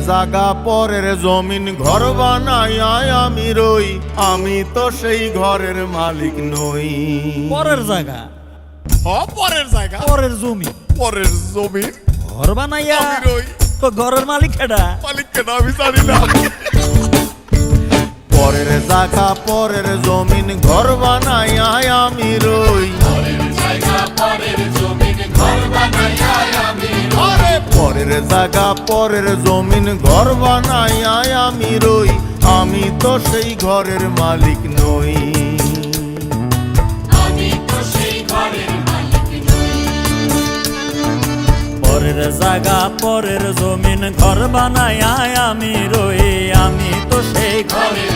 জাগা পরের জমিন ঘর বানাইয়া আমি রই, আমি তো সেই ঘরের মালিক নই। পরের জায়গা, পরের জায়গা, পরের জমি, পরের জমি ঘর বানাইয়া আমি রই, তো ঘরের মালিক কেডা? মালিককে না আমি জানি না। পরের জাগা পরের জমিন ঘর বানাইয়া আমি রই, পরের জায়গা পরের জমিন ঘর বানাইয়া আমি রই, পরের জাগা পরের জমিন ঘর বানাইয়া আমি রই, আমি তো সেই ঘরের মালিক নই। আমি তো সেই ঘরের মালিক নই। পরের জায়গা পরের জমিন ঘর বানাইয়া আমি রই, আমি তো সেই ঘরের